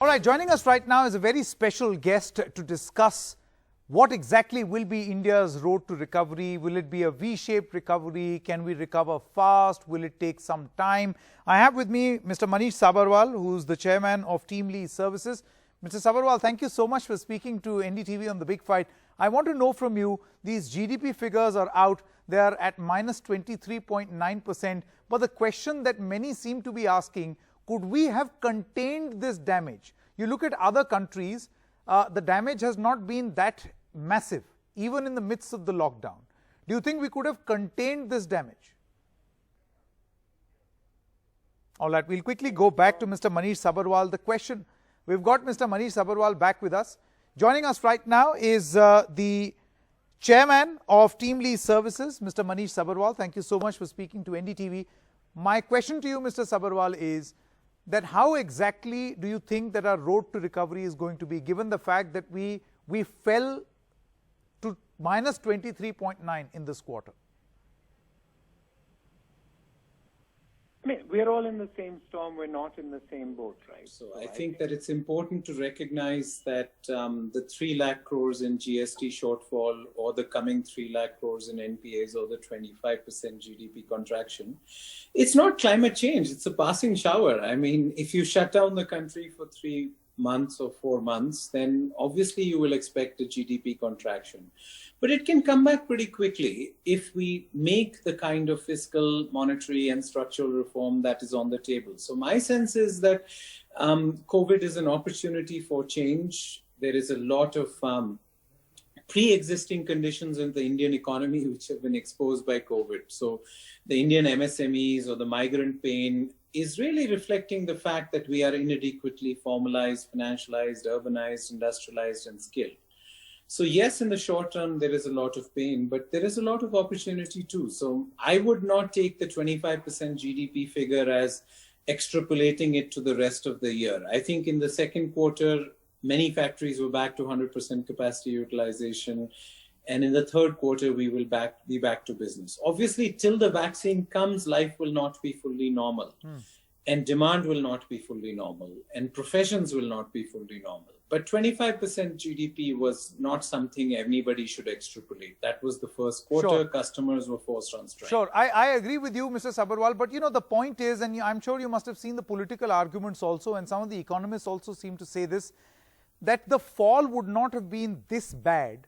All right, joining us right now is a very special guest to discuss what exactly will be India's road to recovery. Will it be a V-shaped recovery? Can we recover fast? Will it take some time? I have with me Mr. Manish Sabharwal, who's the chairman of Teamlease Services. Mr. Sabharwal, thank you so much for speaking to NDTV on The Big Fight. I want to know from you, these GDP figures are out. They are at minus 23.9%. But the question that many seem to be asking, could we have contained this damage? You look at other countries, the damage has not been that massive, even in the midst of the lockdown. Do you think we could have contained this damage? All right, we'll quickly go back to Mr. Manish Sabharwal. The question, we've got Mr. Manish Sabharwal back with us. Joining us right now is the chairman of Teamlease Services, Mr. Manish Sabharwal. Thank you so much for speaking to NDTV. My question to you, Mr. Sabharwal, is that how exactly do you think that our road to recovery is going to be, given the fact that we fell to minus 23.9 in this quarter? I mean, we're all in the same storm. We're not in the same boat, right? So I think that it's important to recognize that the 3 lakh crores in GST shortfall, or the coming 3 lakh crores in NPAs, or the 25% GDP contraction, it's not climate change. It's a passing shower. I mean, if you shut down the country for 3 months or 4 months, then obviously you will expect a GDP contraction. But it can come back pretty quickly if we make the kind of fiscal, monetary and structural reform that is on the table. So my sense is that COVID is an opportunity for change. There is a lot of pre-existing conditions in the Indian economy which have been exposed by COVID. So the Indian MSMEs or the migrant pain is really reflecting the fact that we are inadequately formalized, financialized, urbanized, industrialized and skilled. So yes, in the short term, there is a lot of pain, but there is a lot of opportunity too. So I would not take the 25% GDP figure as extrapolating it to the rest of the year. I think in the second quarter, many factories were back to 100% capacity utilization. And in the third quarter, we will be back to business. Obviously, till the vaccine comes, life will not be fully normal. And demand will not be fully normal. And professions will not be fully normal. But 25% GDP was not something anybody should extrapolate. That was the first quarter. Sure. Customers were forced on strike. Sure. I agree with you, Mr. Sabharwal. But, you know, the point is, and I'm sure you must have seen the political arguments also, and some of the economists also seem to say this, that the fall would not have been this bad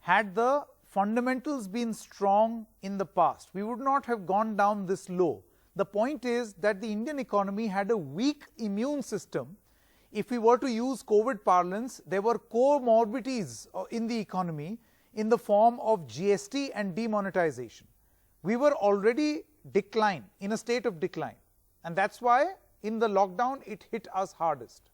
had the fundamentals been strong in the past. We would not have gone down this low. The point is that the Indian economy had a weak immune system. If we were to use COVID parlance, there were comorbidities in the economy in the form of GST and demonetization. We were already in a state of decline. And that's why in the lockdown, it hit us hardest.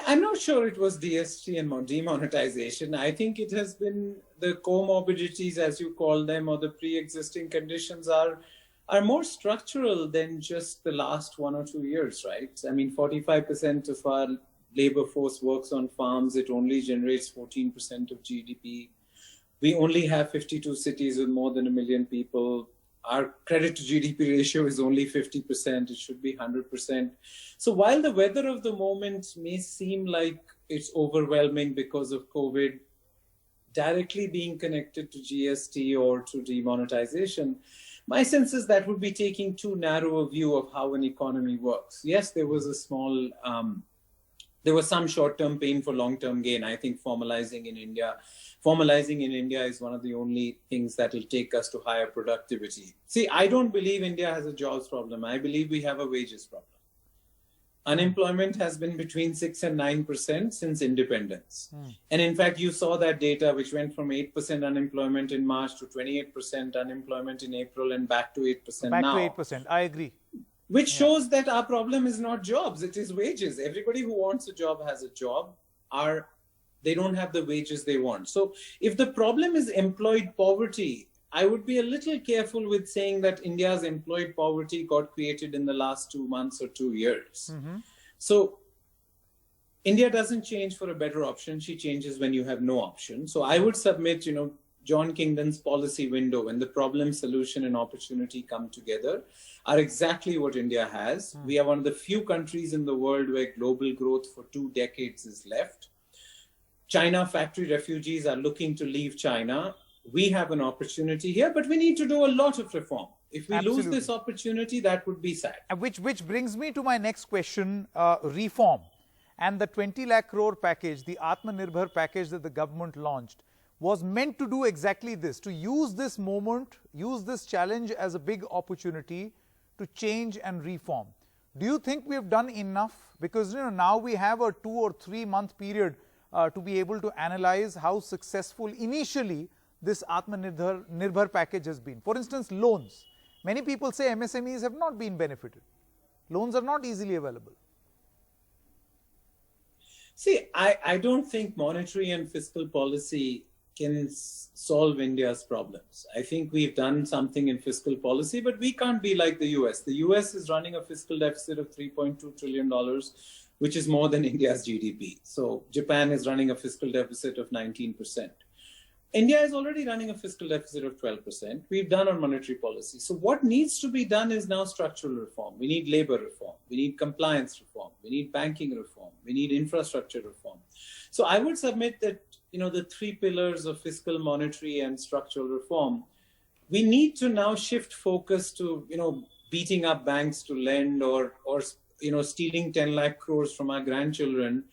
I'm not sure it was DST and demonetization. I think it has been the comorbidities, as you call them, or the pre-existing conditions are more structural than just the last 1 or 2 years, right? I mean, 45% of our labor force works on farms. It only generates 14% of GDP. We only have 52 cities with more than 1 million people. Our credit to GDP ratio is only 50%. It should be 100%. So while the weather of the moment may seem like it's overwhelming because of COVID, directly being connected to GST or to demonetization, my sense is that would be taking too narrow a view of how an economy works. Yes, there was a small, there was some short-term pain for long-term gain. I think formalizing in India is one of the only things that will take us to higher productivity. See, I don't believe India has a jobs problem. I believe we have a wages problem. Unemployment has been between 6 and 9% since independence. And in fact, you saw that data which went from 8% unemployment in March to 28% unemployment in April and back to 8% now. Back to 8%, I agree. Which shows that our problem is not jobs, it is wages. Everybody who wants a job has a job. They don't have the wages they want. So if the problem is employed poverty, I would be a little careful with saying that India's employed poverty got created in the last 2 months or 2 years. So India doesn't change for a better option. She changes when you have no option. So I would submit, John Kingdon's policy window, when the problem, solution, and opportunity come together, are exactly what India has. We are one of the few countries in the world where global growth for 2 decades is left. China factory refugees are looking to leave China. We have an opportunity here, but we need to do a lot of reform. If we lose this opportunity, that would be sad. Which brings me to my next question, reform. And the 20 lakh crore package, the Atmanirbhar package that the government launched, was meant to do exactly this, to use this moment, use this challenge as a big opportunity to change and reform. Do you think we have done enough? Because now we have a 2 or 3 month period to be able to analyze how successful initially this Atmanirbhar package has been. For instance, loans. Many people say MSMEs have not been benefited. Loans are not easily available. See, I don't think monetary and fiscal policy can solve India's problems. I think we've done something in fiscal policy, but we can't be like the US. The US is running a fiscal deficit of $3.2 trillion, which is more than India's GDP. So Japan is running a fiscal deficit of 19%. India is already running a fiscal deficit of 12%. We've done our monetary policy. So what needs to be done is now structural reform. We need labor reform. We need compliance reform. We need banking reform. We need infrastructure reform. So I would submit that, the 3 pillars of fiscal, monetary, and structural reform, we need to now shift focus to, beating up banks to lend or stealing 10 lakh crores from our grandchildren,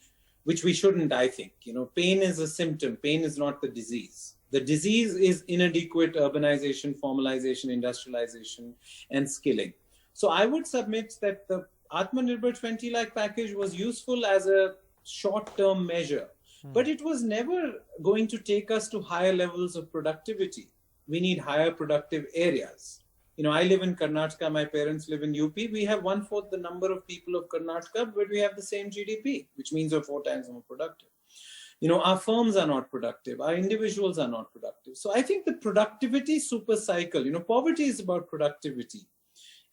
which we shouldn't, I think. Pain is a symptom. Pain is not the disease. The disease is inadequate urbanization, formalization, industrialization, and skilling. So I would submit that the Atmanirbhar 20 lakh package was useful as a short-term measure, but it was never going to take us to higher levels of productivity. We need higher productive areas. I live in Karnataka, my parents live in UP. We have 1/4 the number of people of Karnataka, but we have the same GDP, which means we're 4 times more productive. Our firms are not productive. Our individuals are not productive. So I think the productivity super cycle, poverty is about productivity.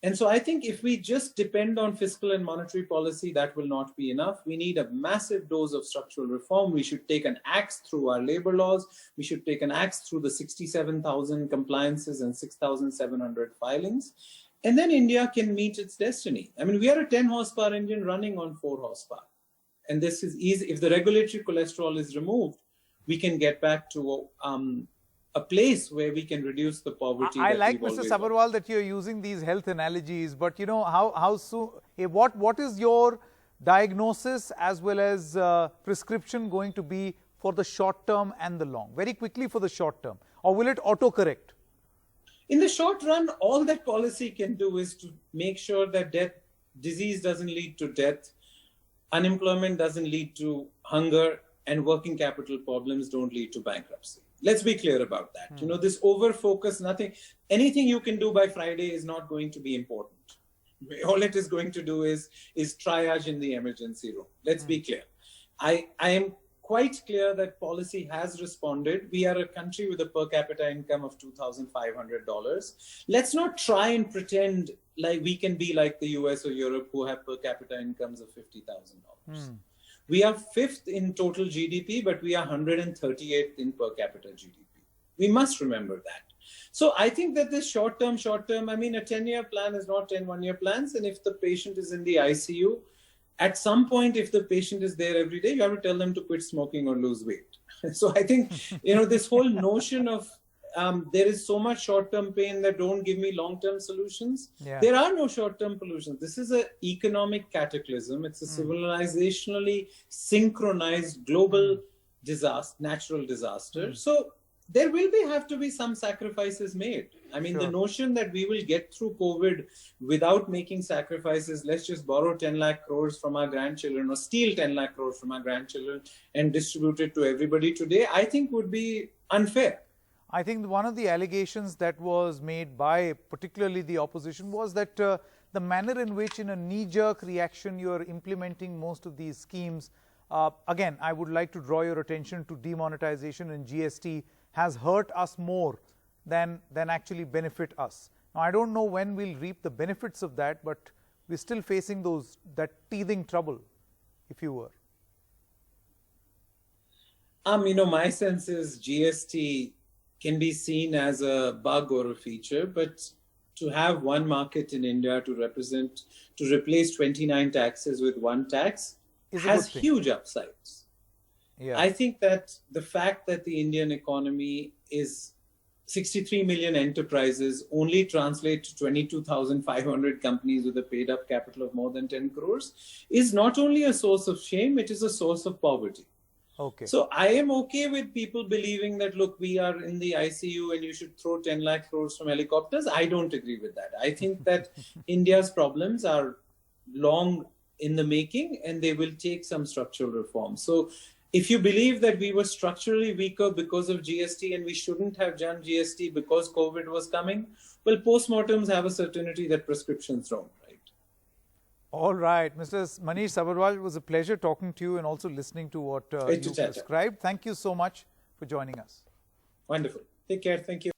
And so I think if we just depend on fiscal and monetary policy, that will not be enough. We need a massive dose of structural reform. We should take an axe through our labor laws. We should take an axe through the 67,000 compliances and 6,700 filings. And then India can meet its destiny. I mean, we are a 10 horsepower engine running on 4 horsepower. And this is easy. If the regulatory cholesterol is removed, we can get back to a place where we can reduce the poverty. I like, Mr. Sabharwal, that you're using these health analogies, but how soon, what is your diagnosis as well as prescription going to be for the short term and the long? Very quickly for the short term, or will it autocorrect? In the short run, all that policy can do is to make sure that disease doesn't lead to death, unemployment doesn't lead to hunger, and working capital problems don't lead to bankruptcy. Let's be clear about that. This over-focus, anything you can do by Friday is not going to be important. All it is going to do is triage in the emergency room. Let's be clear. I am quite clear that policy has responded. We are a country with a per capita income of $2,500. Let's not try and pretend like we can be like the US or Europe who have per capita incomes of $50,000. We are 5th in total GDP, but we are 138th in per capita GDP. We must remember that. So I think that this short term, I mean, a 10-year plan is not 10 one-year plans. And if the patient is in the ICU, at some point, if the patient is there every day, you have to tell them to quit smoking or lose weight. So I think, this whole notion of there is so much short-term pain that don't give me long-term solutions. Yeah. There are no short-term solutions. This is an economic cataclysm. It's a civilizationally synchronized global disaster, natural disaster. So there will have to be some sacrifices made. I mean, the notion that we will get through COVID without making sacrifices, let's just borrow 10 lakh crores from our grandchildren or steal 10 lakh crores from our grandchildren and distribute it to everybody today, I think would be unfair. I think one of the allegations that was made by particularly the opposition was that the manner in which in a knee-jerk reaction you are implementing most of these schemes, again, I would like to draw your attention to demonetization and GST has hurt us more than actually benefit us. Now, I don't know when we'll reap the benefits of that, but we're still facing that teething trouble, if you were. My sense is GST can be seen as a bug or a feature, but to have one market in India to replace 29 taxes with one tax has huge upsides. Yeah. I think that the fact that the Indian economy is 63 million enterprises only translate to 22,500 companies with a paid up capital of more than 10 crores is not only a source of shame, it is a source of poverty. Okay. So I am okay with people believing that, look, we are in the ICU and you should throw 10 lakh crores from helicopters. I don't agree with that. I think that India's problems are long in the making and they will take some structural reform. So if you believe that we were structurally weaker because of GST and we shouldn't have done GST because COVID was coming, well, postmortems have a certainty that prescriptions don't, right? All right. Mr. Manish Sabharwal, it was a pleasure talking to you and also listening to what you described. Thank you so much for joining us. Wonderful. Take care. Thank you.